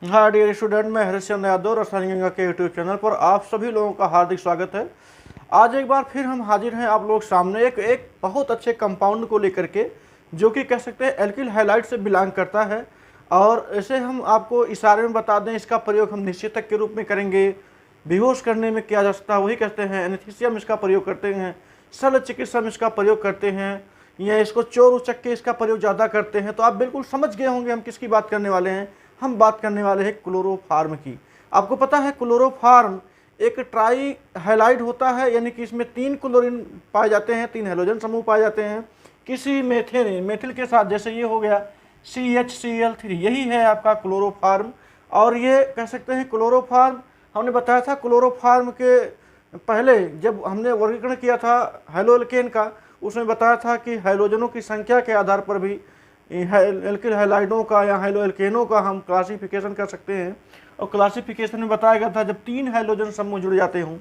हाँ dear student, मैं हरिश्चंद्र यादव रसायन गंगा के यूट्यूब चैनल पर आप सभी लोगों का हार्दिक स्वागत है। आज एक बार फिर हम हाजिर हैं आप लोग सामने एक बहुत अच्छे कंपाउंड को लेकर के, जो कि कह सकते हैं एल्किल हैलाइड से बिलोंग करता है। और इसे हम आपको इशारे में बता दें, इसका प्रयोग हम निश्चेतक के रूप में करेंगे। बेहोश करने में किया जा सकता है वही कहते हैं, एनेस्थीसिया में इसका प्रयोग करते हैं, शल्य चिकित्सा में इसका प्रयोग करते हैं, या इसको चोर उचक के इसका प्रयोग ज़्यादा करते हैं। तो आप बिल्कुल समझ गए होंगे हम किसकी बात करने वाले हैं। हम बात करने वाले हैं क्लोरोफार्म की। आपको पता है क्लोरोफार्म एक ट्राई हैलाइड होता है, यानी कि इसमें 3 क्लोरीन पाए जाते हैं, 3 हेलोजन समूह पाए जाते हैं किसी मेथिल के साथ। जैसे ये हो गया CHCl3, यही है आपका क्लोरोफार्म। और ये कह सकते हैं क्लोरोफार्म, हमने बताया था क्लोरोफार्म के पहले जब हमने वर्गीकरण किया था हेलोएल्केन का, उसमें बताया था कि हेलोजनों की संख्या के आधार पर भी एल्किल हैलाइडों का या हेलोएल्केनों का हम क्लासिफिकेशन कर सकते हैं। और क्लासिफिकेशन में बताया गया था जब 3 हेलोजन समूह जुड़ जाते हों,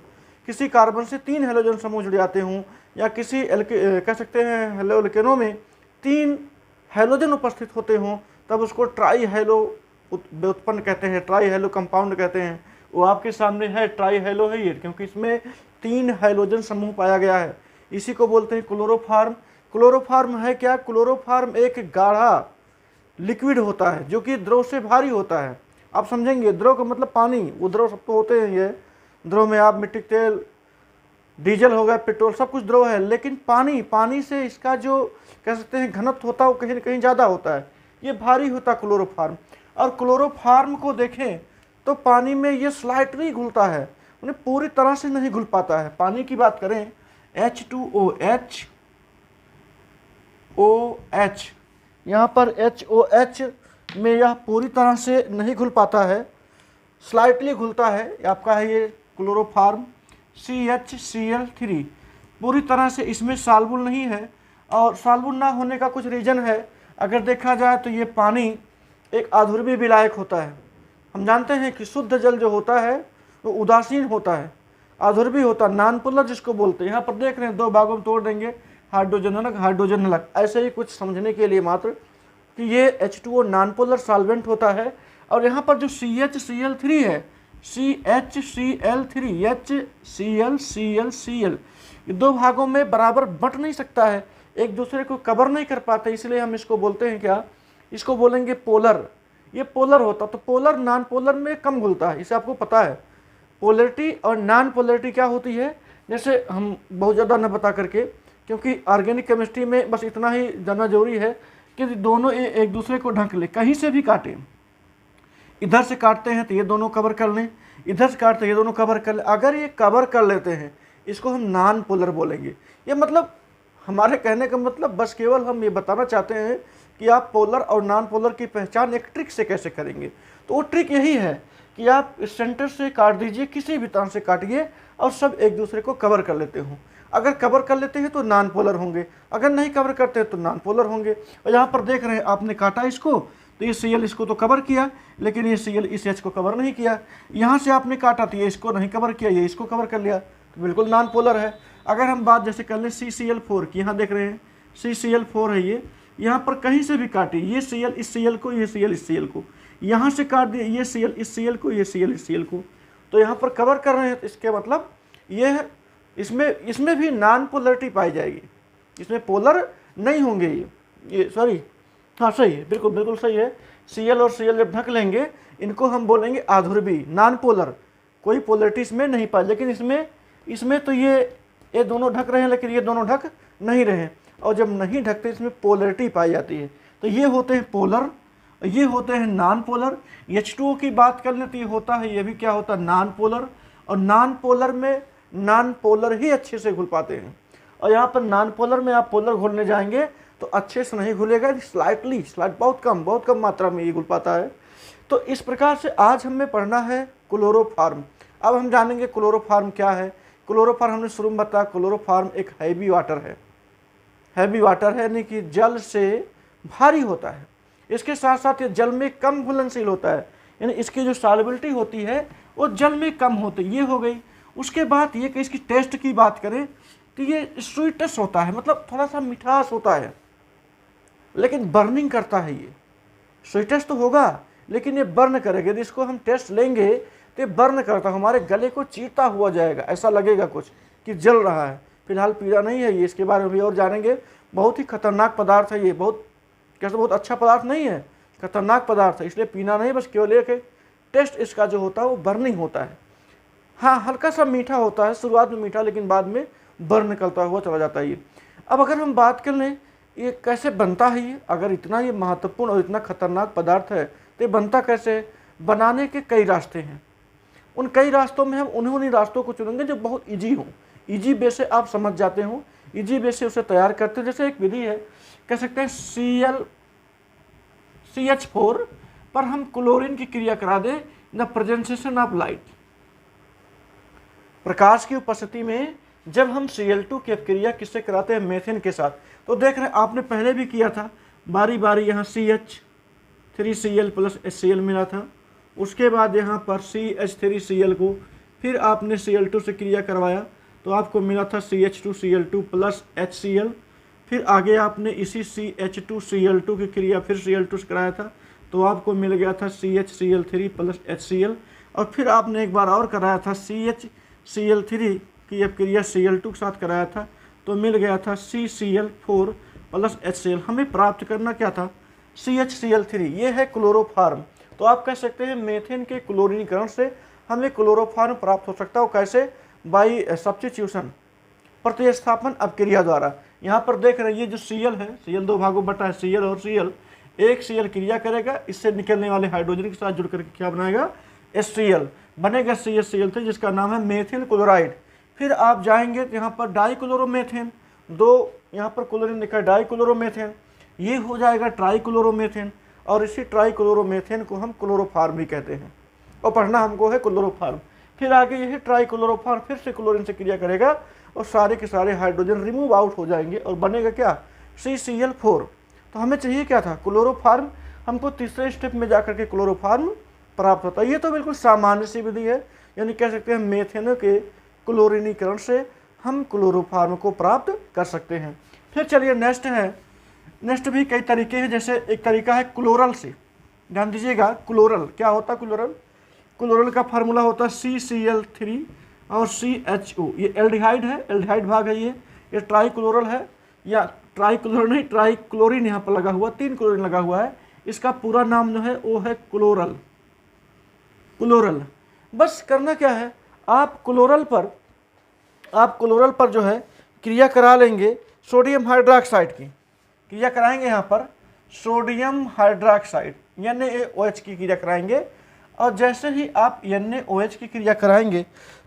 किसी कार्बन से 3 हेलोजन समूह जुड़ जाते हों, या किसी कह सकते हैं हेलोएल्केनों में 3 हेलोजन उपस्थित होते हों, तब उसको ट्राई हेलो उत्पन्न कहते हैं, ट्राई हेलो कंपाउंड कहते हैं। वो आपके सामने है, ट्राई हेलो है ये, क्योंकि इसमें 3 हेलोजन समूह पाया गया है। इसी को बोलते हैं क्लोरोफार्म। क्लोरोफार्म है क्या? क्लोरोफार्म एक गाढ़ा लिक्विड होता है जो कि द्रव से भारी होता है। आप समझेंगे, द्रव का मतलब पानी, वो द्रव सब तो होते हैं, ये द्रव में आप मिट्टी तेल, डीजल हो गया, पेट्रोल, सब कुछ द्रव है। लेकिन पानी से इसका जो कह सकते हैं घनत्व होता है वो कहीं ना कहीं ज़्यादा होता है, ये भारी होता है क्लोरोफार्म। और क्लोरोफार्म को देखें तो पानी में ये स्लाइटली घुलता है, उन्हें पूरी तरह से नहीं घुल पाता है। पानी की बात करें, H2OH, OH, यहाँ पर HOH में यह पूरी तरह से नहीं घुल पाता है, स्लाइटली घुलता है। आपका है ये क्लोरोफार्म। CHCl3 पूरी तरह से इसमें साल्बुल नहीं है, और साल्बुल ना होने का कुछ रीज़न है। अगर देखा जाए तो ये पानी एक अध्रुवीय विलायक होता है। हम जानते हैं कि शुद्ध जल जो होता है वो उदासीन होता है, अध्रुवीय होता, नॉन पोलर जिसको बोलते हैं। यहाँ पर देख रहे हैं 2 भागों में तोड़ देंगे, हाइड्रोजन अलग हाइड्रोजन अलग, ऐसे ही कुछ समझने के लिए मात्र कि ये H2O नॉन पोलर सॉल्वेंट होता है। और यहाँ पर जो CHCl3 है, CHCl3, HCl, ये 2 भागों में बराबर बंट नहीं सकता है, एक दूसरे को कवर नहीं कर पाते, इसलिए हम इसको बोलते हैं क्या? इसको बोलेंगे पोलर। ये पोलर होता, तो पोलर नॉन पोलर में कम घुलता है, इसे आपको पता है। पोलरिटी और नॉन पोलरिटी क्या होती है, जैसे हम बहुत ज़्यादा न बता करके, क्योंकि ऑर्गेनिक केमिस्ट्री में बस इतना ही जानना जरूरी है कि दोनों एक दूसरे को ढक ले, कहीं से भी काटें। इधर से काटते हैं तो ये दोनों कवर कर लें, इधर से काटते हैं ये दोनों कवर कर लें। अगर ये कवर कर लेते हैं, इसको हम नॉन पोलर बोलेंगे। ये मतलब हमारे कहने का मतलब बस केवल हम ये बताना चाहते हैं कि आप पोलर और नॉन पोलर की पहचान एक ट्रिक से कैसे करेंगे। तो वो ट्रिक यही है कि आप इस सेंटर से काट दीजिए, किसी भी तरह से काटिए, और सब एक दूसरे को कवर कर लेते हों। अगर कवर कर लेते हैं तो नॉन पोलर होंगे, अगर नहीं कवर करते हैं तो नॉन पोलर होंगे। और यहाँ पर देख रहे हैं, आपने काटा इसको तो ये Cl इसको तो कवर किया, लेकिन ये Cl इस H को कवर नहीं किया। यहाँ से आपने काटा तो ये इसको नहीं कवर किया, ये इसको कवर कर लिया, तो बिल्कुल नॉन पोलर है। अगर हम बात जैसे कर लें CCl4 की, यहाँ देख रहे हैं CCl4 है ये, यहाँ पर कहीं से भी काटी, ये Cl इस Cl को, ये Cl इस Cl को, यहाँ से काट दिए, ये Cl इस Cl को, ये Cl इस Cl को, तो यहाँ पर कवर कर रहे हैं। तो इसके मतलब ये है, इसमें भी नॉन पोलरिटी पाई जाएगी, इसमें पोलर नहीं होंगे ये सॉरी, हाँ सही है, बिल्कुल बिल्कुल सही है। Cl और Cl जब ढक लेंगे, इनको हम बोलेंगे अध्रुवीय, नॉन पोलर, कोई पोलरिटी इसमें नहीं पाई। लेकिन इसमें तो ये दोनों ढक रहे हैं, लेकिन ये दोनों ढक नहीं रहे हैं, और जब नहीं ढकते इसमें पोलरिटी पाई जाती है। तो ये होते हैं पोलर, ये होते हैं नॉन पोलर। H2O की बात कर लें तो ये होता है, ये भी क्या होता है? Non polar. और नॉन पोलर में नॉन पोलर ही अच्छे से घुल पाते हैं, और यहाँ पर नॉन पोलर में आप पोलर घोलने जाएंगे तो अच्छे से नहीं घुलेगा, स्लाइट बहुत कम मात्रा में ये घुल पाता है। तो इस प्रकार से आज हमें पढ़ना है क्लोरोफार्म। अब हम जानेंगे क्लोरोफार्म क्या है। क्लोरोफार्म हमने शुरू में बताया, क्लोरोफार्म एक हैवी वाटर है, हैवी वाटर है यानी कि जल से भारी होता है। इसके साथ साथ ये जल में कम घुलनशील होता है, यानी इसकी जो सॉल्युबिलिटी होती है वो जल में कम होती है, ये हो गई। उसके बाद ये कि इसकी टेस्ट की बात करें तो ये स्वीटेस्ट होता है, मतलब थोड़ा सा मिठास होता है, लेकिन बर्निंग करता है। ये स्वीटेस्ट तो होगा लेकिन ये बर्न करेगा। यदि इसको हम टेस्ट लेंगे तो ये बर्न करता, हमारे गले को चीरता हुआ जाएगा, ऐसा लगेगा कुछ कि जल रहा है। फिलहाल पीड़ा नहीं है ये, इसके बारे में भी और जानेंगे। बहुत ही खतरनाक पदार्थ है ये, बहुत अच्छा पदार्थ नहीं है, खतरनाक पदार्थ है, इसलिए पीना नहीं, बस केवल एक टेस्ट इसका जो होता है वो बर्निंग होता है। हाँ, हल्का सा मीठा होता है, शुरुआत में मीठा, लेकिन बाद में बर्न निकलता हुआ चला जाता है ये। अब अगर हम बात कर लें ये कैसे बनता है, ये अगर इतना ये महत्वपूर्ण और इतना खतरनाक पदार्थ है तो ये बनता कैसे है? बनाने के कई रास्ते हैं। उन कई रास्तों में हम उन्हीं रास्तों को चुनेंगे जो बहुत ईजी हो, ईजी वे से आप समझ जाते हो, ईजी वे से उसे तैयार करते हैं। जैसे एक विधि है, कह सकते हैं CH4 पर हम क्लोरीन की क्रिया करा दें, द प्रेजेंटेशन ऑफ लाइट, प्रकाश की उपस्थिति में जब हम Cl2 की अपक्रिया किससे कराते हैं? मेथेन के साथ। तो देख रहे हैं आपने पहले भी किया था, बारी बारी यहाँ CH3Cl प्लस HCl मिला था, उसके बाद यहाँ पर CH3Cl को फिर आपने Cl2 से क्रिया करवाया तो आपको मिला था CH2Cl2 प्लस HCl, फिर आगे आपने इसी CH2Cl2 की क्रिया फिर Cl2 से कराया था तो आपको मिल गया था CHCl3 प्लस HCl, और फिर आपने एक बार और कराया था CHCl3 की अपक्रिया Cl2 के साथ कराया था तो मिल गया था CCl4 प्लस HCl। हमें प्राप्त करना क्या था? CHCl3। ये है क्लोरोफार्म। तो आप कह सकते हैं मेथेन के क्लोरीनीकरण से हमें क्लोरोफार्म प्राप्त हो सकता है। वो कैसे? बाई सब्स्टिट्यूशन, प्रतिस्थापन अपक्रिया द्वारा। यहाँ पर देख रहे हैं ये जो Cl है, Cl दो भागों बटा है, Cl और Cl, एक Cl क्रिया करेगा, इससे निकलने वाले हाइड्रोजन के साथ जुड़ करके क्या बनाएगा? HCl बनेगा, CHCl3, जिसका नाम है मेथिल क्लोराइड। फिर आप जाएंगे तो यहाँ पर डाइक्लोरोमेथेन, दो यहाँ पर क्लोरीन लिखा है, डाइक्लोरोमेथेन, ये हो जाएगा ट्राइक्लोरोमेथेन, और इसी ट्राइक्लोरोमेथेन को हम क्लोरोफार्म भी कहते हैं, और पढ़ना हमको है क्लोरोफार्म। फिर आगे यही ट्राइक्लोरोफार्म फिर से क्लोरीन से क्रिया करेगा और सारे के सारे हाइड्रोजन रिमूव आउट हो जाएंगे और बनेगा क्या? CCl4। तो हमें चाहिए क्या था? क्लोरोफार्म। हमको तीसरे स्टेप में जाकर के क्लोरोफार्म प्राप्त होता है। ये तो बिल्कुल सामान्य सी विधि है, यानी कह सकते हैं मेथेन के क्लोरीनीकरण से हम क्लोरोफार्म को प्राप्त कर सकते हैं। फिर चलिए नेक्स्ट भी कई तरीके हैं। जैसे एक तरीका है क्लोरल से, ध्यान दीजिएगा। क्लोरल क्या होता है? क्लोरल का फार्मूला होता है CCl3 और CHO। ये एल्डिहाइड है, एल्डिहाइड भाग है ये ट्राइक्लोरल है, या ट्राइक्लोरल नहीं, ट्राइक्लोरीन यहाँ पर लगा हुआ, 3 क्लोरीन लगा हुआ है। इसका पूरा नाम जो है वो है क्लोरल। बस करना क्या है, आप क्लोरल पर जो है क्रिया करा लेंगे सोडियम हाइड्रोक्साइड की, क्रिया कराएंगे यहाँ पर सोडियम हाइड्रोक्साइड NaOH की क्रिया कराएंगे, और जैसे ही आप NaOH की क्रिया कराएंगे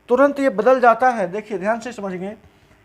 तुरंत ये बदल जाता है। देखिए ध्यान से समझिए,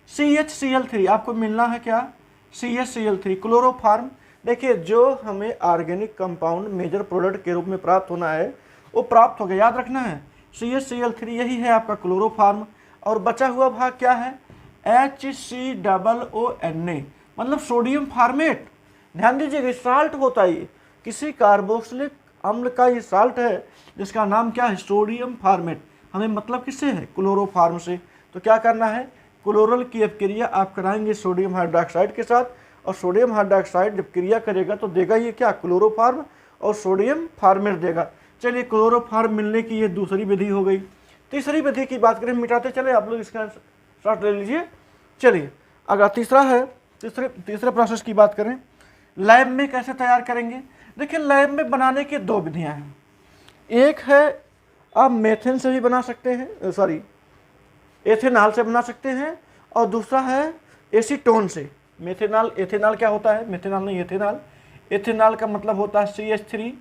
CHCl3 आपको मिलना है क्या? CHCl3 chloroform. देखिए जो हमें ऑर्गेनिक कंपाउंड मेजर प्रोडक्ट के रूप में प्राप्त होना है वो प्राप्त हो गया, याद रखना है। CHCl3 यही है आपका क्लोरोफार्म, और बचा हुआ भाग क्या है? HCOONA, मतलब सोडियम फार्मेट। ध्यान दीजिएगा, साल्ट होता है ये, किसी कार्बोक्सिलिक अम्ल का ये साल्ट है जिसका नाम क्या है? Sodium format. हमें मतलब किससे है? क्लोरोफार्म से। तो क्या करना है? क्लोरल की अपक्रिया आप कराएंगे सोडियम हाइड्रोक्साइड के साथ, और सोडियम हाइड्रोक्साइड जब क्रिया करेगा तो देगा ये क्या? क्लोरोफार्म और सोडियम फार्मेट देगा। चलिए क्लोरोफार्म मिलने की ये दूसरी विधि हो गई। तीसरी विधि की बात करें, मिटाते चले, आप लोग इसका शॉर्ट ले लीजिए। चलिए अगर तीसरा है, तीसरे प्रोसेस की बात करें, लैब में कैसे तैयार करेंगे? देखिए लैब में बनाने की 2 विधियां हैं। एक है आप मेथेन से भी बना सकते हैं, एथेनॉल से बना सकते हैं, और दूसरा है एसीटोन से। एथेनॉल क्या होता है? मेथेनॉल नहीं, एथेनॉल। एथेनॉल का मतलब होता है CH3,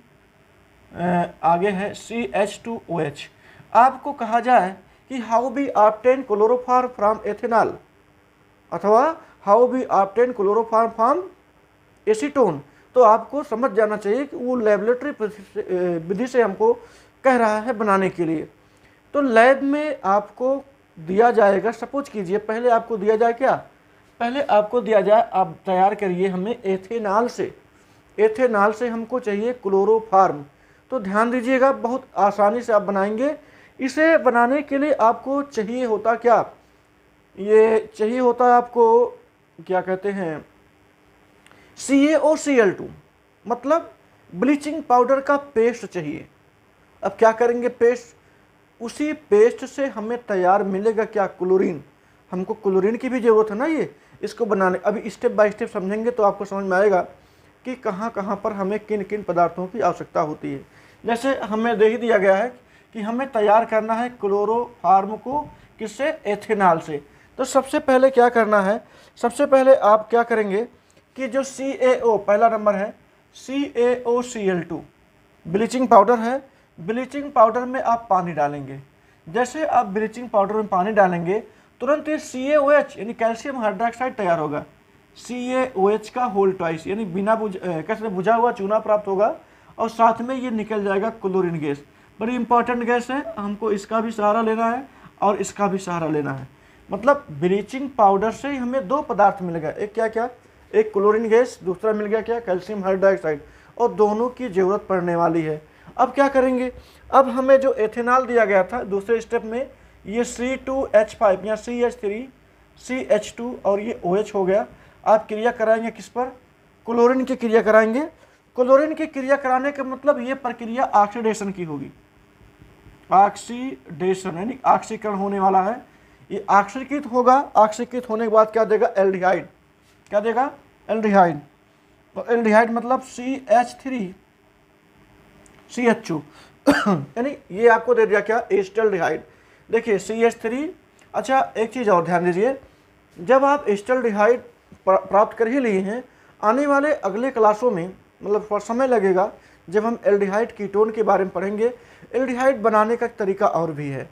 आगे है CH2OH। आपको कहा जाए कि how be obtain chloroform from ethanol, अथवा how be obtain chloroform from acetone, तो आपको समझ जाना चाहिए कि वो लेबोरेटरी विधि से हमको कह रहा है बनाने के लिए। तो लैब में आपको दिया जाएगा, सपोज कीजिए पहले आपको दिया जाए क्या? पहले आपको दिया जाए आप तैयार करिए हमें एथेनॉल से हमको चाहिए क्लोरोफार्म। तो ध्यान दीजिएगा, बहुत आसानी से आप बनाएंगे। इसे बनाने के लिए आपको चाहिए होता क्या? ये चाहिए होता है आपको, क्या कहते हैं, CaOCl2, मतलब ब्लीचिंग पाउडर का पेस्ट चाहिए। अब क्या करेंगे, पेस्ट, उसी पेस्ट से हमें तैयार मिलेगा क्या, क्लोरीन। हमको क्लोरीन की भी ज़रूरत है ना ये इसको बनाने। अभी स्टेप बाय स्टेप समझेंगे तो आपको समझ में आएगा कि कहाँ कहाँ पर हमें किन किन पदार्थों की आवश्यकता होती है। जैसे हमें दे ही दिया गया है कि हमें तैयार करना है क्लोरोफार्म को, किससे, एथेनॉल से। तो सबसे पहले क्या करना है, सबसे पहले आप क्या करेंगे कि जो CaO पहला नंबर है, CaOCl2 ब्लीचिंग पाउडर है। ब्लीचिंग पाउडर में आप पानी डालेंगे। जैसे आप ब्लीचिंग पाउडर में पानी डालेंगे तुरंत ये CaOH यानी कैल्शियम हाइड्रोक्साइड तैयार होगा। CaOH का होल ट्वाइस यानी बिना कैसे बुझा हुआ चूना प्राप्त होगा, और साथ में ये निकल जाएगा क्लोरीन गैस। बड़ी इंपॉर्टेंट गैस है, हमको इसका भी सहारा लेना है और इसका भी सहारा लेना है। मतलब ब्लीचिंग पाउडर से ही हमें दो पदार्थ मिल गया, एक क्या क्या, एक क्लोरीन गैस, दूसरा मिल गया क्या, कैल्शियम हाइड्रोक्साइड, और दोनों की ज़रूरत पड़ने वाली है। अब क्या करेंगे, अब हमें जो एथेनॉल दिया गया था दूसरे स्टेप में, ये C2H5 या CH3CH2 और ये OH हो गया। आप क्रिया कराएंगे किस पर, क्लोरीन की क्रिया कराएंगे। क्लोरीन की क्रिया कराने का मतलब ये प्रक्रिया ऑक्सीडेशन की होगी। ऑक्सीडेशन यानी ऑक्सीकरण होने वाला है, ये ऑक्सीकृत होगा। ऑक्सीकृत होने के बाद क्या देगा, एल्डिहाइड। क्या देगा, एल्डिहाइड। तो एल्डिहाइड मतलब CH3CH2 यानी ये आपको दे दिया क्या, एस्टल्डिहाइड। देखिए CH3। अच्छा एक चीज़ और ध्यान दीजिए, जब आप एस्टल्डिहाइड प्राप्त कर ही लिए हैं, आने वाले अगले क्लासों में मतलब थोड़ा समय लगेगा जब हम एल्डिहाइड कीटोन के बारे में पढ़ेंगे। एल्डिहाइड बनाने का तरीका और भी है।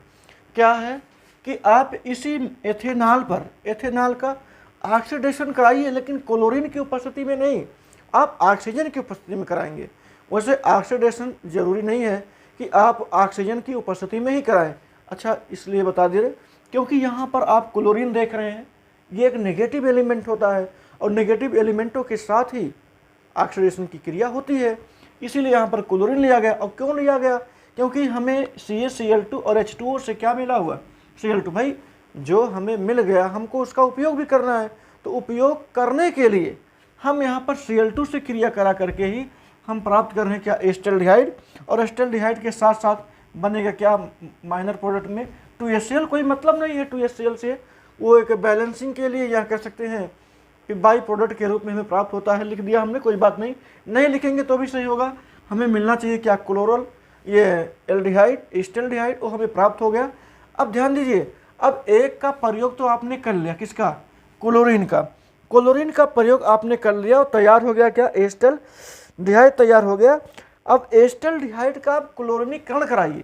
क्या है कि आप इसी एथेनॉल पर, एथेनॉल का ऑक्सीडेशन कराइए, लेकिन क्लोरीन की उपस्थिति में नहीं, आप ऑक्सीजन की उपस्थिति में कराएंगे। वैसे ऑक्सीडेशन जरूरी नहीं है कि आप ऑक्सीजन की उपस्थिति में ही कराएं। अच्छा इसलिए बता दे रहे क्योंकि यहाँ पर आप क्लोरीन देख रहे हैं, ये एक नेगेटिव एलिमेंट होता है और नेगेटिव एलिमेंटों के साथ ही ऑक्सीडेशन की क्रिया होती है, इसीलिए यहाँ पर क्लोरीन लिया गया। और क्यों लिया गया, क्योंकि हमें CaCl2 और H2O से क्या मिला हुआ, Cl2। भाई जो हमें मिल गया हमको उसका उपयोग भी करना है, तो उपयोग करने के लिए हम यहाँ पर Cl2 से क्रिया करा करके ही हम प्राप्त कर रहे हैं क्या, एस्टल्डिहाइड। और एस्टल्डिहाइड के साथ साथ बनेगा क्या, माइनर प्रोडक्ट में 2HCl। कोई मतलब नहीं है 2HCl से, वो एक बैलेंसिंग के लिए या कह सकते हैं कि बाई प्रोडक्ट के रूप में हमें प्राप्त होता है। लिख दिया हमने, कोई बात नहीं, नहीं लिखेंगे तो भी सही होगा। हमें मिलना चाहिए क्या, क्लोरल, ये एल्डिहाइड, एस्टल्डिहाइड, वो हमें प्राप्त हो गया। अब ध्यान दीजिए, अब एक का प्रयोग तो आपने कर लिया, किसका, क्लोरीन का। क्लोरीन का प्रयोग आपने कर लिया और तैयार हो गया क्या, एस्टल्डिहाइड तैयार हो गया। अब एस्टल्डिहाइड का आप क्लोरीनीकरण कराइए,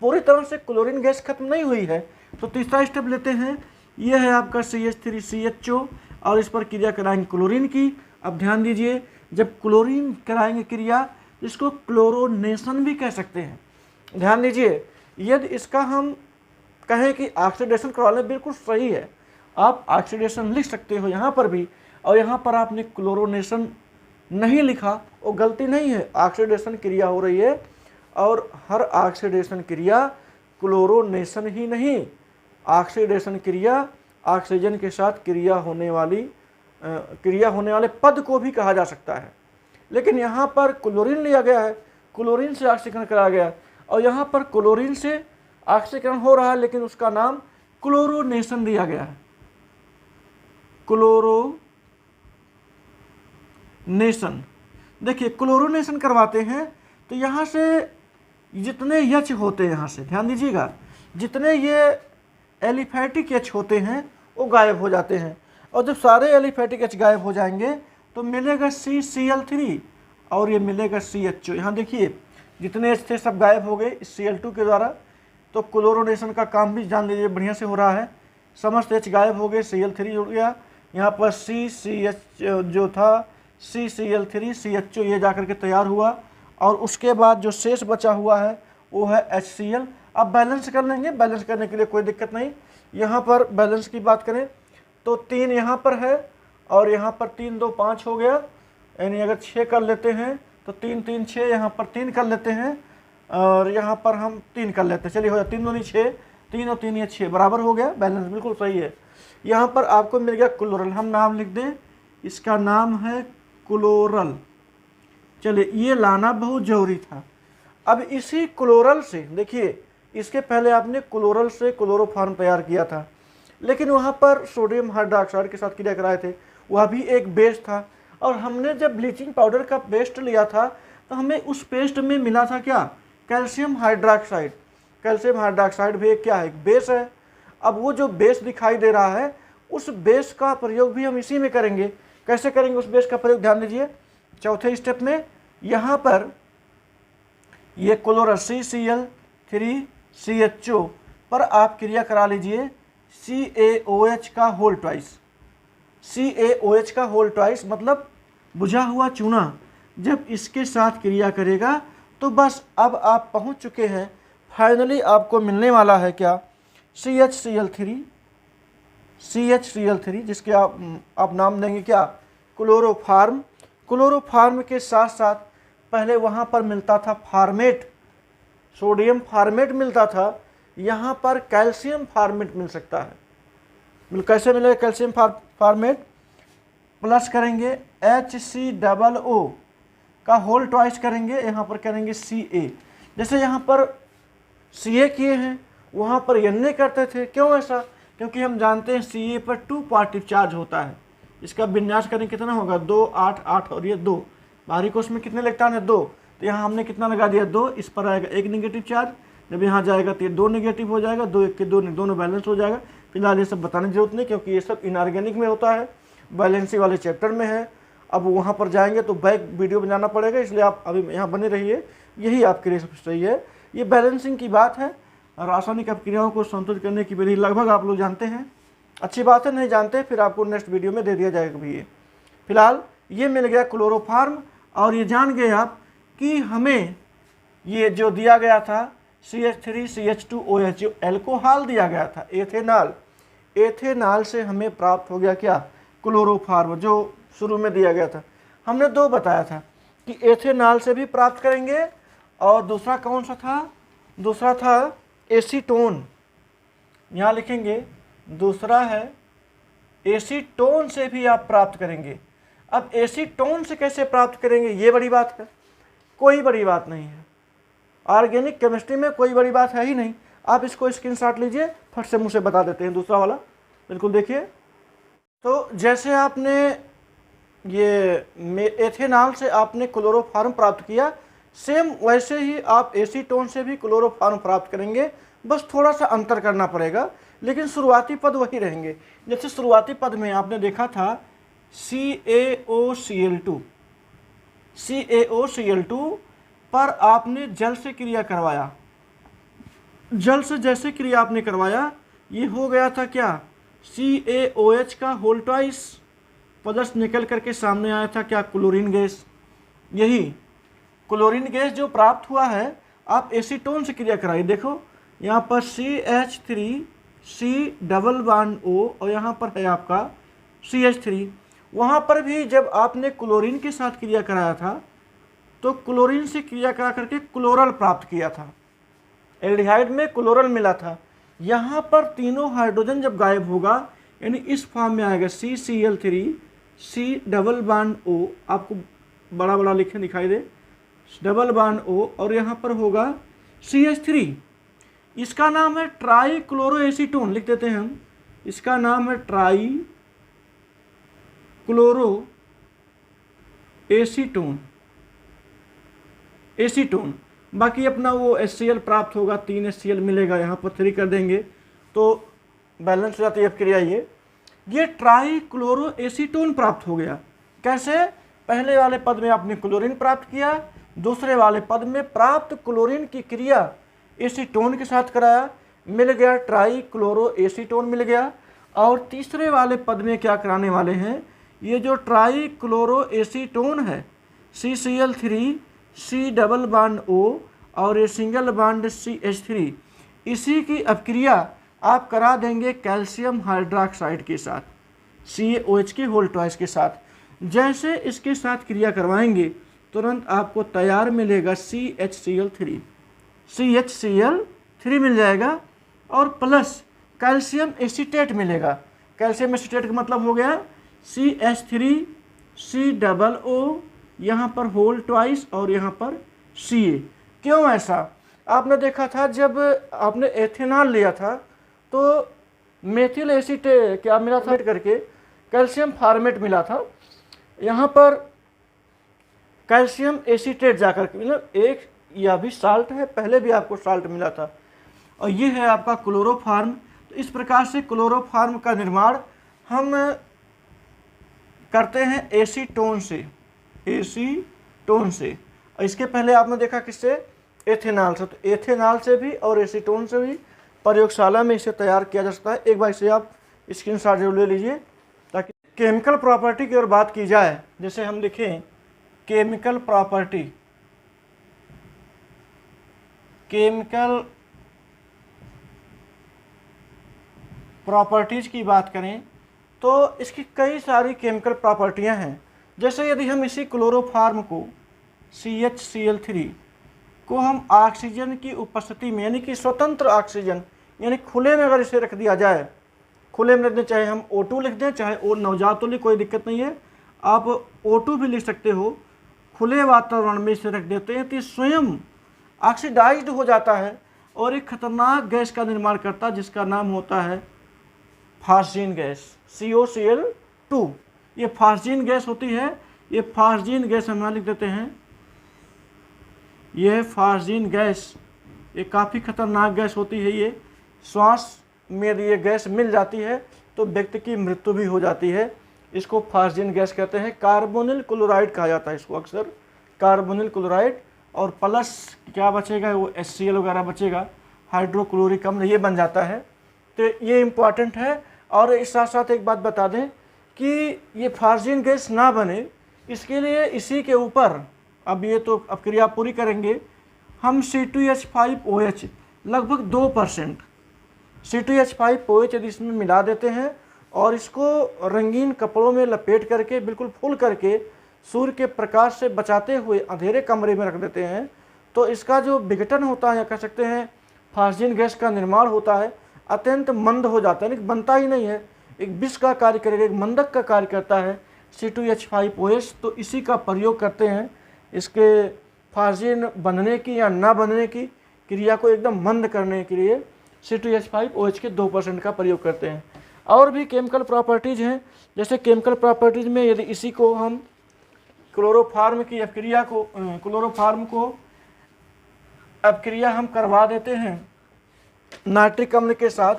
पूरी तरह से क्लोरीन गैस खत्म नहीं हुई है। तो तीसरा स्टेप लेते हैं, ये है आपका CH3CHO और इस पर क्रिया कराएंगे क्लोरीन की। अब ध्यान दीजिए, जब क्लोरीन कराएंगे क्रिया, इसको क्लोरोनेशन भी कह सकते हैं। ध्यान दीजिए, यदि इसका हम कहें कि ऑक्सीडेशन करवा लें, बिल्कुल सही है, आप ऑक्सीडेशन लिख सकते हो यहाँ पर भी, और यहाँ पर आपने क्लोरोनेशन नहीं लिखा, वो गलती नहीं है। ऑक्सीडेशन क्रिया हो रही है और हर ऑक्सीडेशन क्रिया क्लोरोनेशन ही नहीं, ऑक्सीडेशन क्रिया ऑक्सीजन के साथ क्रिया होने वाले पद को भी कहा जा सकता है। लेकिन यहाँ पर क्लोरीन लिया गया है, क्लोरीन से ऑक्सीकरण कराया गया, और यहाँ पर क्लोरीन से ऑक्सीकरण हो रहा है लेकिन उसका नाम क्लोरोनेशन दिया गया है, क्लोरोनेशन। देखिए क्लोरोनेशन करवाते हैं तो यहाँ से जितने H होते हैं, यहाँ से ध्यान दीजिएगा, जितने ये एलिफैटिक H होते हैं वो गायब हो जाते हैं, और जब सारे एलिफैटिक H गायब हो जाएंगे तो मिलेगा CCl3 और ये मिलेगा CHO। यहाँ देखिए जितने H थे सब गायब हो गए Cl2 के द्वारा। तो क्लोरोनेशन का काम भी जान लीजिए बढ़िया से हो रहा है, समस्त H गायब हो गए, Cl3 जुड़ गया, यहाँ पर CCH जो था CCl3 CHO ये जाकर के तैयार हुआ, और उसके बाद जो शेष बचा हुआ है वो है HCl। अब बैलेंस कर लेंगे, बैलेंस करने के लिए कोई दिक्कत नहीं। यहाँ पर बैलेंस की बात करें तो 3 यहाँ पर है और यहाँ पर 3 2 5 हो गया, यानी अगर 6 कर लेते हैं तो 3 3 6, यहाँ पर 3 कर लेते हैं और यहाँ पर हम 3 कर लेते हैं, चलिए हो जाए 3 2 6, 3 और 3 ये 6 बराबर हो गया, बैलेंस बिल्कुल सही है। यहाँ पर आपको मिल गया क्लोरल, हम नाम लिख दें, इसका नाम है क्लोरल। चलिए ये लाना बहुत ज़रूरी था। अब इसी क्लोरल से देखिए, इसके पहले आपने क्लोरल से क्लोरोफॉर्म तैयार किया था, लेकिन वहाँ पर सोडियम हाइड्रोक्साइड के साथ क्रिया कराए थे, वह भी एक बेस था। और हमने जब ब्लीचिंग पाउडर का पेस्ट लिया था तो हमें उस पेस्ट में मिला था क्या, कैल्शियम हाइड्रोक्साइड। कैल्शियम हाइड्रोक्साइड भी एक क्या है, एक बेस है। अब वो जो बेस दिखाई दे रहा है, उस बेस का प्रयोग भी हम इसी में करेंगे। कैसे करेंगे उस बेस का प्रयोग, ध्यान दीजिए। चौथे स्टेप में यहाँ पर ये क्लोरस CCl3CHO पर आप क्रिया करा लीजिए CaOH का होल ट्वाइस। CaOH का होल ट्वाइस मतलब बुझा हुआ चूना जब इसके साथ क्रिया करेगा तो बस अब आप पहुंच चुके हैं। फाइनली आपको मिलने वाला है क्या, CHCl3 जिसके आप नाम देंगे क्या, क्लोरोफार्म। क्लोरोफार्म के साथ साथ पहले वहाँ पर मिलता था फार्मेट, सोडियम फार्मेट मिलता था, यहाँ पर कैल्शियम फार्मेट मिल सकता है। कैसे मिलेगा कैल्शियम फार्मेट, प्लस करेंगे HCOO का होल ट्वाइस करेंगे, यहाँ पर करेंगे Ca। जैसे यहाँ पर Ca किए हैं वहाँ पर Na करते थे, क्यों ऐसा, क्योंकि हम जानते हैं Ca पर 2 पॉजिटिव चार्ज होता है। इसका विन्यास करें कितना होगा, 2 8 8 और ये 2, बाहरी कोश में कितने इलेक्ट्रॉन है, 2, तो यहाँ हमने कितना लगा दिया, 2। इस पर आएगा 1 नेगेटिव चार्ज, जब यहाँ जाएगा तो ये 2 नेगेटिव हो जाएगा, 2 1 के 2 दोनों बैलेंस हो जाएगा। फिलहाल ये सब बताने की जरूरत नहीं क्योंकि ये सब इनऑर्गेनिक में होता है, बैलेंसी वाले चैप्टर में है। अब वहाँ पर जाएंगे तो बैक वीडियो बनाना पड़ेगा, इसलिए आप अभी यहाँ बने रहिए, यही आपके लिए सबसे सही है। ये बैलेंसिंग की बात है, रासायनिक अपक्रियाओं को संतुलित करने की विधि लगभग आप लोग जानते हैं। अच्छी बात है, नहीं जानते फिर आपको नेक्स्ट वीडियो में दे दिया जाएगा भी ये। फिलहाल ये मिल गया क्लोरोफार्म, और ये जान गए आप कि हमें ये जो दिया गया था CH3CH2OH जो एल्कोहल दिया गया था, एथेनॉल, एथेनॉल से हमें प्राप्त हो गया क्या, क्लोरोफार्म, जो शुरू में दिया गया था। हमने 2 बताया था कि एथेनॉल से भी प्राप्त करेंगे, और दूसरा कौन सा था, दूसरा था एसीटोन, यहाँ लिखेंगे दूसरा है एसीटोन से भी आप प्राप्त करेंगे। अब एसीटोन से कैसे प्राप्त करेंगे, ये बड़ी बात है, कोई बड़ी बात नहीं है, ऑर्गेनिक केमिस्ट्री में कोई बड़ी बात है ही नहीं। आप इसको स्क्रीनशॉट लीजिए, फट से मुँह से बता देते हैं दूसरा वाला, बिल्कुल देखिए। तो जैसे आपने ये एथेनॉल से आपने क्लोरोफार्म प्राप्त किया, सेम वैसे ही आप एसीटोन से भी क्लोरोफार्म प्राप्त करेंगे, बस थोड़ा सा अंतर करना पड़ेगा, लेकिन शुरुआती पद वही रहेंगे। जैसे शुरुआती पद में आपने देखा था CaOCl2 पर आपने जल से क्रिया करवाया, जल से जैसे क्रिया आपने करवाया, ये हो गया था क्या, CaOH का होल ट्वाइस, प्लस निकल करके सामने आया था क्या, क्लोरीन गैस। यही क्लोरीन गैस जो प्राप्त हुआ है, आप एसीटोन से क्रिया कराइए। देखो यहाँ पर CH3C⋯O और यहाँ पर है आपका CH3। वहाँ पर भी जब आपने क्लोरीन के साथ क्रिया कराया था तो क्लोरीन से क्रिया करा करके क्लोरल प्राप्त किया था, एल्डिहाइड में क्लोरल मिला था। यहाँ पर तीनों हाइड्रोजन जब गायब होगा, यानी इस फॉर्म में आएगा CCl3C⋯O, आपको बड़ा बड़ा लिखे दिखाई दे, O, और यहाँ पर होगा CH3। इसका नाम है ट्राई क्लोरोएसीटोन, लिख देते हैं हम, इसका नाम है ट्राई क्लोरोएसीटोन, एसीटोन। बाकी अपना वो HCl प्राप्त होगा, 3 HCl मिलेगा, यहाँ पर 3 कर देंगे तो बैलेंस हो जाती है क्रिया। ये ट्राई क्लोरोएसीटोन प्राप्त हो गया। कैसे, पहले वाले पद में आपने क्लोरीन प्राप्त किया, दूसरे वाले पद में प्राप्त क्लोरीन की क्रिया एसीटोन के साथ कराया, मिल गया ट्राई क्लोरोएसीटोन मिल गया। और तीसरे वाले पद में क्या कराने वाले हैं, ये जो ट्राई क्लोरोएसीटोन है CCl3C⋯O और ये सिंगल बॉन्ड CH3, इसी की अपक्रिया आप करा देंगे कैल्शियम हाइड्रोक्साइड के साथ, CaOH के होल ट्वाइस के साथ। जैसे इसके साथ क्रिया करवाएंगे तुरंत आपको तैयार मिलेगा CHCl3 मिल जाएगा, और प्लस कैल्शियम एसीटेट मिलेगा। कैल्शियम एसीटेट का मतलब हो गया CH3C⋯O यहाँ पर होल ट्वाइस और यहाँ पर Ca। क्यों ऐसा? आपने देखा था जब आपने एथेनॉल लिया था तो मेथिल एसिड क्या मिला था करके कैल्शियम फार्मेट मिला था, यहाँ पर कैल्शियम एसीटेट जाकर के, मतलब एक यह भी साल्ट है, पहले भी आपको साल्ट मिला था, और ये है आपका क्लोरोफार्म। तो इस प्रकार से क्लोरोफार्म का निर्माण हम करते हैं एसीटोन से, एसीटोन से। और इसके पहले आपने देखा किससे? एथेनॉल से। तो एथेनॉल से भी और एसीटोन से भी प्रयोगशाला में इसे तैयार किया जा सकता है। एक बार इसे आप स्क्रीनशॉट जरूर ले लीजिए ताकि केमिकल प्रॉपर्टी की ओर बात की जाए। जैसे हम लिखें केमिकल प्रॉपर्टी, केमिकल प्रॉपर्टीज की बात करें तो इसकी कई सारी केमिकल प्रॉपर्टियां हैं। जैसे यदि हम इसी क्लोरोफार्म को CHCl3 को हम ऑक्सीजन की उपस्थिति में, यानी कि स्वतंत्र ऑक्सीजन, यानी खुले में अगर इसे रख दिया जाए, खुले में रख दें, चाहे हम O2 लिख दें, चाहे और नवजात तो लिख, कोई दिक्कत नहीं है, आप O2 भी लिख सकते हो, खुले वातावरण में इसे रख देते हैं तो ये स्वयं ऑक्सीडाइज्ड हो जाता है और एक खतरनाक गैस का निर्माण करता है जिसका नाम होता है फास्जीन गैस, COCl2। ये फास्जीन गैस होती है, ये फास्जीन गैस हम यहाँ लिख देते हैं, यह फास्जीन गैस, ये काफ़ी खतरनाक गैस होती है। ये श्वास में यदि ये गैस मिल जाती है तो व्यक्ति की मृत्यु भी हो जाती है। इसको फास्जीन गैस कहते हैं। कार्बोनिल क्लोराइड कहा जाता है इसको अक्सर, कार्बोनिल क्लोराइड, और प्लस क्या बचेगा, वो HCl वगैरह बचेगा, हाइड्रोक्लोरिक अम्ल, ये बन जाता है। तो ये इम्पॉर्टेंट है। और इस साथ साथ एक बात बता दें कि ये फास्जीन गैस ना बने, इसके लिए इसी के ऊपर अब ये तो अब क्रिया पूरी करेंगे हम C2H5OH लगभग 2% C2H5OH यदि इसमें मिला देते हैं और इसको रंगीन कपड़ों में लपेट करके बिल्कुल फुल करके सूर्य के प्रकाश से बचाते हुए अंधेरे कमरे में रख देते हैं, तो इसका जो विघटन होता है, या कह सकते हैं फास्जीन गैस का निर्माण होता है, अत्यंत मंद हो जाता है, बनता ही नहीं है, एक विष का कार्य करेगा, एक मंदक का कार्य करता है C2H5OH। तो इसी का प्रयोग करते हैं इसके फास्जीन बनने की या ना बनने की क्रिया को एकदम मंद करने के लिए C2H5OH के 2% का प्रयोग करते हैं। और भी केमिकल प्रॉपर्टीज़ हैं, जैसे केमिकल प्रॉपर्टीज़ में यदि इसी को हम क्लोरोफार्म की अपक्रिया को, क्लोरोफार्म को अपक्रिया हम करवा देते हैं नाइट्रिक अम्ल के साथ,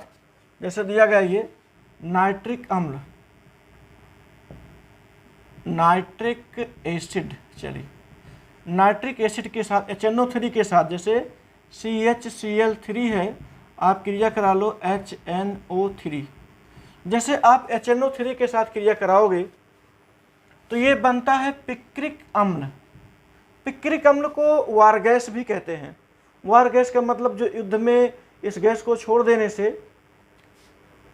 जैसे दिया गया ये नाइट्रिक अम्ल, नाइट्रिक एसिड, चलिए नाइट्रिक एसिड के साथ HNO3 के साथ, जैसे CHCl3 है, आप क्रिया करा लो HNO3। जैसे आप HNO3 के साथ क्रिया कराओगे तो ये बनता है पिक्रिक अम्ल। पिक्रिक अम्ल को वार गैस भी कहते हैं। वार गैस का मतलब जो युद्ध में इस गैस को छोड़ देने से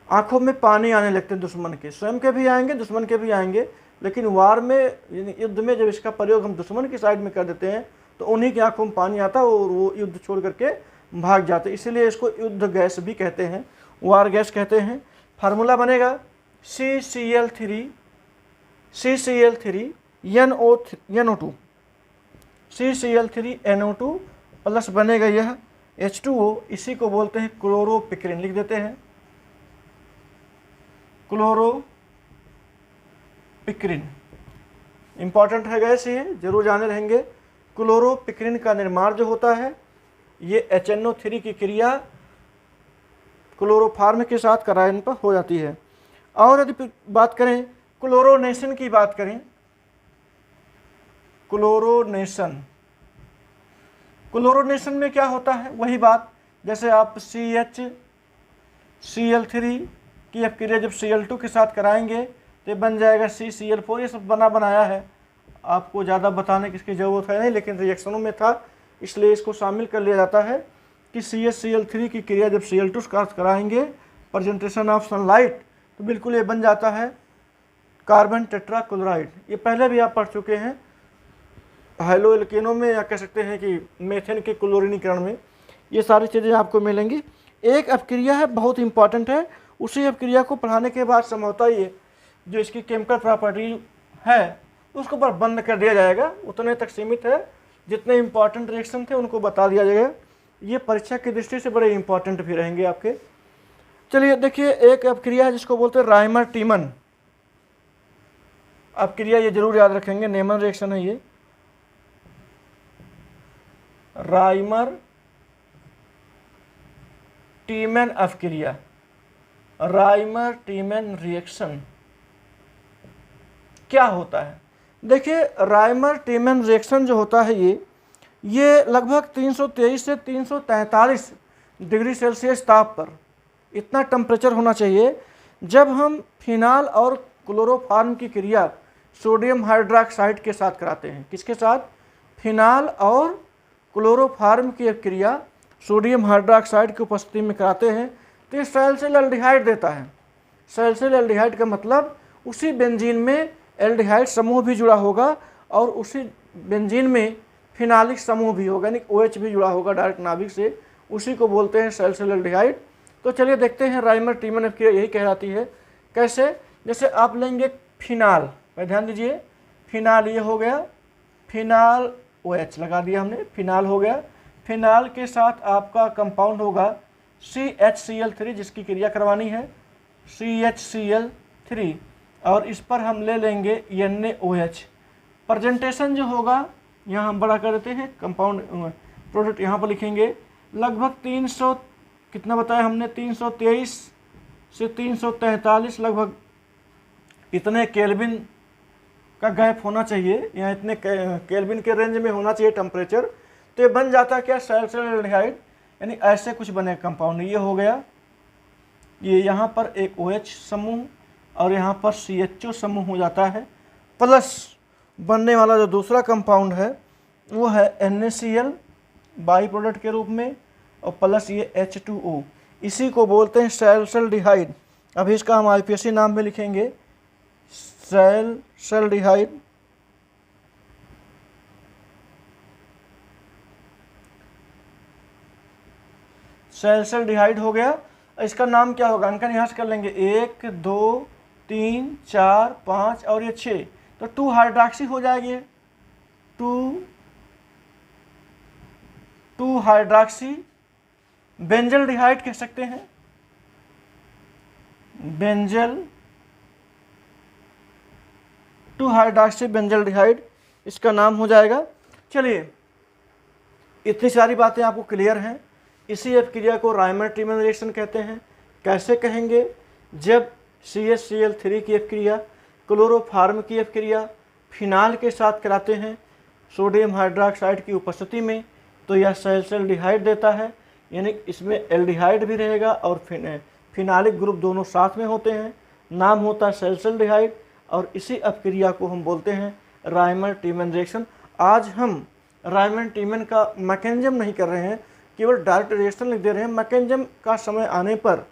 आंखों में पानी आने लगते हैं दुश्मन के, स्वयं के भी आएंगे, दुश्मन के भी आएंगे, लेकिन वार में, युद्ध में जब इसका प्रयोग हम दुश्मन की साइड में कर देते हैं तो उन्हीं की आंखों में पानी आता है और वो युद्ध छोड़ करके भाग जाते हैं, इसीलिए इसको युद्ध गैस भी कहते हैं, वार गैस कहते हैं। फार्मूला बनेगा CCl3 NO2, CCl3 NO2 plus बनेगा यह H2O, इसी को बोलते हैं क्लोरोपिक्रिन, लिख देते हैं क्लोरोपिक्रिन। इंपॉर्टेंट है गैस, ये जरूर जाने रहेंगे। क्लोरोपिक्रिन का निर्माण जो होता है ये HNO3 की क्रिया क्लोरोफार्म के साथ कराने पर हो जाती है। और यदि बात करें क्लोरोनेशन की, बात करें क्लोरोनेशन, क्लोरोनेशन में क्या होता है, वही बात, जैसे आप CHCl3 की अपक्रिया जब Cl2 के साथ कराएंगे तो बन जाएगा CCl4। ये सब बना बनाया है, आपको ज़्यादा बताने की इसकी ज़रूरत है नहीं, लेकिन रिएक्शनों में था इसलिए इसको शामिल कर लिया जाता है कि CHCl3 की क्रिया जब Cl2 के साथ कराएंगे, प्रेजेंटेशन ऑफ सनलाइट, तो बिल्कुल ये बन जाता है कार्बन टेट्राक्लोराइड। ये पहले भी आप पढ़ चुके हैं हाइलो एल्केनों में, या कह सकते हैं कि मेथेन के क्लोरीनीकरण में, ये सारी चीज़ें आपको मिलेंगी। एक अपक्रिया है बहुत इंपॉर्टेंट है, उसी अपक्रिया को पढ़ाने के बाद संभवतः ये जो इसकी केमिकल प्रॉपर्टी है तो उसको बस बंद कर दिया जाएगा, उतने तक सीमित है। जितने इंपॉर्टेंट रिएक्शन थे उनको बता दिया जाएगा। ये परीक्षा की दृष्टि से बड़े इंपॉर्टेंट भी रहेंगे आपके। चलिए देखिए, एक अपक्रिया है जिसको बोलते हैं राइमर टीमन अपक्रिया, ये जरूर याद रखेंगे, नेमन रिएक्शन है ये, राइमर टीमन अपक्रिया, राइमर टीमन रिएक्शन क्या होता है। देखिए, राइमर टीमन रिएक्शन जो होता है ये लगभग 323 से 343 डिग्री सेल्सियस ताप पर, इतना टेम्परेचर होना चाहिए जब हम फिनाल और क्लोरोफॉर्म की क्रिया सोडियम हाइड्रोक्साइड के साथ कराते हैं। किसके साथ? फिनाल और क्लोरोफॉर्म की क्रिया सोडियम हाइड्रोक्साइड की उपस्थिति में कराते हैं तो ये सैलिसिल एल्डिहाइड देता है। सैलिसिल एल्डिहाइड का मतलब उसी बेंजीन में एल्डिहाइड समूह भी जुड़ा होगा और उसी बेंजीन में फिनालिक समूह भी होगा, यानी OH भी जुड़ा होगा डायरेक्ट नाभिक से, उसी को बोलते हैं सैलिसिल एल्डिहाइड। तो चलिए देखते हैं राइमर टीमन अपक्रिया यही कहलाती है। कैसे? जैसे आप लेंगे फिनाल, पर ध्यान दीजिए, फिनाल ये हो गया, फिनाल OH लगा दिया हमने, फिनाल हो गया। फिनाल के साथ आपका कंपाउंड होगा CHCl3 जिसकी क्रिया करवानी है, CHCl3, और इस पर हम ले लेंगे NaOH। प्रेजेंटेशन जो होगा यहाँ हम बड़ा कर देते हैं, कंपाउंड प्रोडक्ट यहाँ पर लिखेंगे लगभग 300, कितना बताया हमने, 323 से 343 लगभग इतने केल्विन का गैप होना चाहिए, यहाँ इतने केल्विन के रेंज में होना चाहिए टेम्परेचर। तो ये बन जाता है क्या? सैलिसिल एल्डिहाइड, यानी ऐसे कुछ बने कंपाउंड। ये हो गया, ये यहाँ पर एक OH समूह और यहाँ पर CHO समूह हो जाता है, प्लस बनने वाला जो दूसरा कंपाउंड है वो है NaCl बाई प्रोडक्ट के रूप में, और प्लस ये H2O, इसी को बोलते हैं सैलिसिल्डिहाइड। अभी इसका हम IPSC नाम में लिखेंगे सैलिसिल्डिहाइड। सैलिसिल्डिहाइड हो गया। इसका नाम क्या होगा? अंकन यहाँ से कर लेंगे, 1 2 3 4 5 और ये 6, तो 2 हाइड्रॉक्सी हो जाएगी, 2 हाइड्रॉक्सी बेंजल्डिहाइड कह सकते हैं, बेंजल 2 हाइड्रॉक्सी बेंजल्डिहाइड इसका नाम हो जाएगा। चलिए, इतनी सारी बातें आपको क्लियर हैं। इसी अपक्रिया को राइमर टीमन रिएक्शन कहते हैं। कैसे कहेंगे? जब CHCl3 की अपक्रिया क्लोरोफॉर्म की अपक्रिया फिनाल के साथ कराते हैं सोडियम हाइड्रोक्साइड की उपस्थिति में, तो यह सैलिसिल्डिहाइड देता है, यानी इसमें एल्डिहाइड भी रहेगा और फिनालिक ग्रुप दोनों साथ में होते हैं, नाम होता है सैलिसिल्डिहाइड, और इसी अपक्रिया को हम बोलते हैं राइमर टीमन रिएक्शन। आज हम राइमर टीमन का मैकेनिज्म नहीं कर रहे हैं, केवल डायरेक्ट रिएक्शन लिख दे रहे हैं। मैकेनिज्म का समय आने पर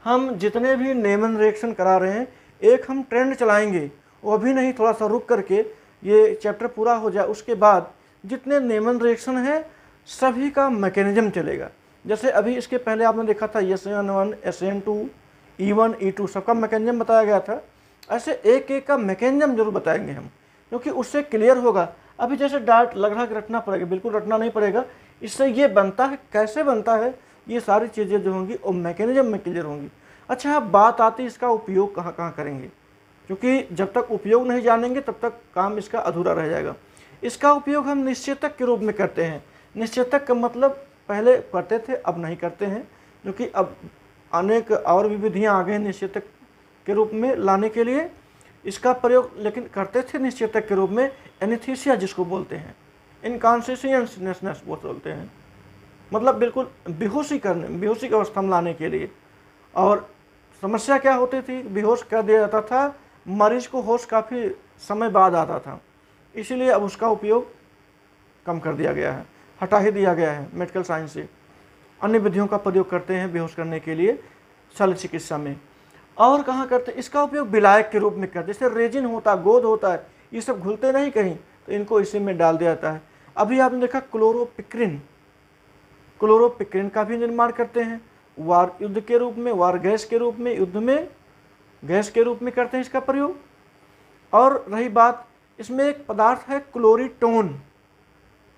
हम जितने भी नेमन रिएक्शन करा रहे हैं, एक हम ट्रेंड चलाएंगे, वो भी नहीं, थोड़ा सा रुक करके ये चैप्टर पूरा हो जाए, उसके बाद जितने नेमन रिएक्शन हैं सभी का मैकेनिज्म चलेगा। जैसे अभी इसके पहले आपने देखा था SN1, SN2, E1, E2 सबका मैकेनिज्म बताया गया था। ऐसे एक एक का मैकेनिज्म जरूर बताएंगे हम, क्योंकि उससे क्लियर होगा। अभी जैसे डार्ट लग रहा कि रटना पड़ेगा, बिल्कुल रटना नहीं पड़ेगा, इससे ये बनता है, कैसे बनता है, ये सारी चीज़ें जो होंगी वो मैकेनिज्म में क्लियर होंगी। अच्छा, बात आती इसका उपयोग कहाँ कहाँ करेंगे, क्योंकि जब तक उपयोग नहीं जानेंगे तब तक काम इसका अधूरा रह जाएगा। इसका उपयोग हम निश्चेतक के रूप में करते हैं। निश्चेतक का मतलब पहले करते थे, अब नहीं करते हैं, क्योंकि अब अनेक और भी विधियाँ आ गई निश्चेतक के रूप में लाने के लिए इसका प्रयोग, लेकिन करते थे निश्चेतक के रूप में एनेस्थीसिया जिसको बोलते हैं, इनकॉन्शियसनेस बोलते हैं, मतलब बिल्कुल बेहोशी करने, बेहोशी की अवस्था में लाने के लिए। और समस्या क्या होती थी? बेहोश कर दिया जाता था, मरीज को होश काफ़ी समय बाद आता था, इसीलिए अब उसका उपयोग कम कर दिया गया है, हटा ही दिया गया है मेडिकल साइंस से। अन्य विधियों का प्रयोग करते हैं बेहोश करने के लिए शल्य चिकित्सा में। और कहाँ करते हैं? इसका उपयोग विलायक के रूप में करते, जैसे रेजिन होता है, गोंद होता है, ये सब घुलते नहीं कहीं, तो इनको इसी में डाल दिया जाता है। अभी आपने देखा क्लोरोपिक्रिन, क्लोरोपिक्रिन का भी निर्माण करते हैं, वार युद्ध के रूप में, वार गैस के रूप में, युद्ध में गैस के रूप में करते हैं इसका प्रयोग। और रही बात इसमें एक पदार्थ है क्लोरीटोन,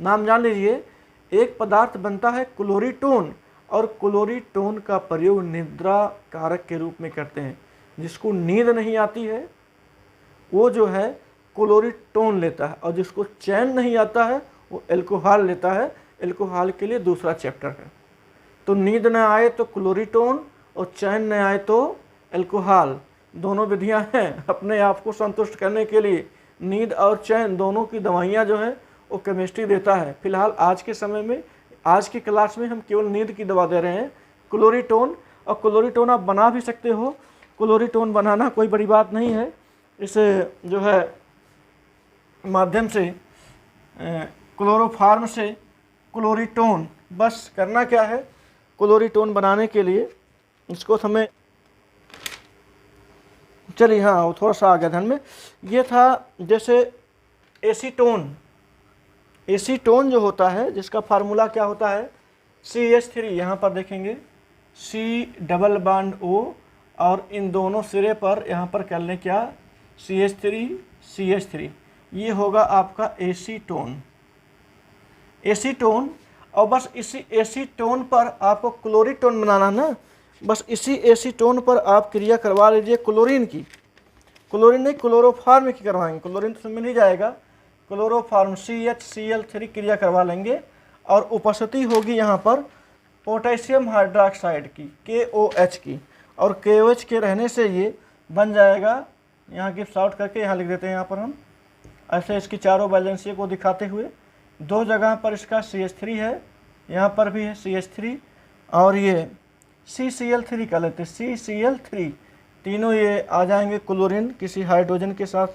नाम जान लीजिए। एक पदार्थ बनता है क्लोरीटोन, और क्लोरीटोन का प्रयोग निद्रा कारक के रूप में करते हैं। जिसको नींद नहीं आती है वो जो है क्लोरीटोन लेता है, और जिसको चैन नहीं आता है वो एल्कोहल लेता है। एल्कोहल के लिए दूसरा चैप्टर है। तो नींद न आए तो क्लोरीटोन, और चैन न आए तो एल्कोहल। दोनों विधियां हैं अपने आप को संतुष्ट करने के लिए। नींद और चैन दोनों की दवाइयां जो है वो केमिस्ट्री देता है। फिलहाल आज के समय में, आज की क्लास में हम केवल नींद की दवा दे रहे हैं, क्लोरीटोन। और क्लोरीटोन आप बना भी सकते हो, क्लोरीटोन बनाना कोई बड़ी बात नहीं है। इसे जो है माध्यम से क्लोरोफार्म से क्लोरीटोन, बस करना क्या है, क्लोरीटोन बनाने के लिए इसको हमें, चलिए हाँ वो थोड़ा सा आ गया ध्यान में। ये था जैसे एसीटोन, एसीटोन जो होता है जिसका फार्मूला क्या होता है, CH3, यहाँ पर देखेंगे C डबल बॉन्ड O, और इन दोनों सिरे पर यहाँ पर कर लें क्या, CH3, ये होगा आपका एसीटोन। एसीटोन, और बस इसी एसीटोन पर आपको क्लोरीटोन बनाना ना, बस इसी एसीटोन पर आप क्रिया करवा लीजिए क्लोरीन की। क्लोरीन नहीं, क्लोरोफार्म की करवाएंगे, क्लोरीन तो मिल ही जाएगा। क्लोरोफार्म CHCl3 क्रिया करवा लेंगे, और उपस्थिति होगी यहाँ पर पोटेशियम हाइड्रोक्साइड की, KOH की, और KOH के रहने से ये बन जाएगा, यहाँ गिफ्ट आउट करके यहाँ लिख देते हैं। यहाँ पर हम ऐसे इसकी चारों वैलेंसी को दिखाते हुए, दो जगह पर इसका CH3 है, यहाँ पर भी है CH3, और ये CCl3 का लेते हैं, CCl3, तीनों ये आ जाएंगे क्लोरीन किसी हाइड्रोजन के साथ,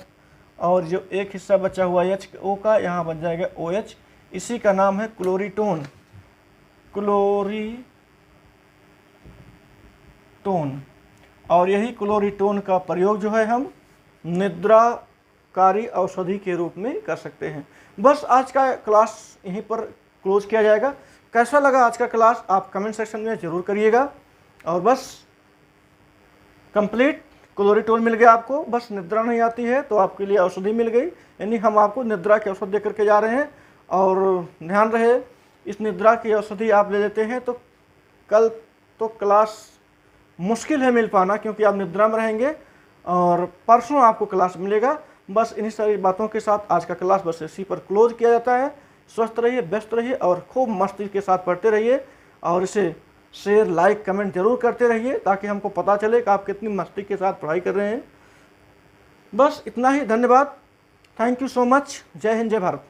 और जो एक हिस्सा बचा हुआ HO का यहाँ बन जाएगा OH। इसी का नाम है क्लोरीटोन, क्लोरीटोन। और यही क्लोरीटोन का प्रयोग जो है हम निद्राकारी औषधि के रूप में कर सकते हैं। बस आज का क्लास यहीं पर क्लोज किया जाएगा। कैसा लगा आज का क्लास आप कमेंट सेक्शन में ज़रूर करिएगा। और बस कंप्लीट क्लोरीटोन मिल गया आपको, बस निद्रा नहीं आती है तो आपके लिए औषधि मिल गई, यानी हम आपको निद्रा की औषधि दे करके जा रहे हैं। और ध्यान रहे, इस निद्रा की औषधि आप ले लेते हैं तो कल तो क्लास मुश्किल है मिल पाना, क्योंकि आप निद्रा में रहेंगे, और परसों आपको क्लास मिलेगा। बस इन्हीं सारी बातों के साथ आज का क्लास बस इसी पर क्लोज किया जाता है। स्वस्थ रहिए, व्यस्त रहिए, और खूब मस्ती के साथ पढ़ते रहिए, और इसे शेयर, लाइक, कमेंट जरूर करते रहिए, ताकि हमको पता चले कि आप कितनी मस्ती के साथ पढ़ाई कर रहे हैं। बस इतना ही, धन्यवाद, थैंक यू सो मच। जय हिंद, जय भारत।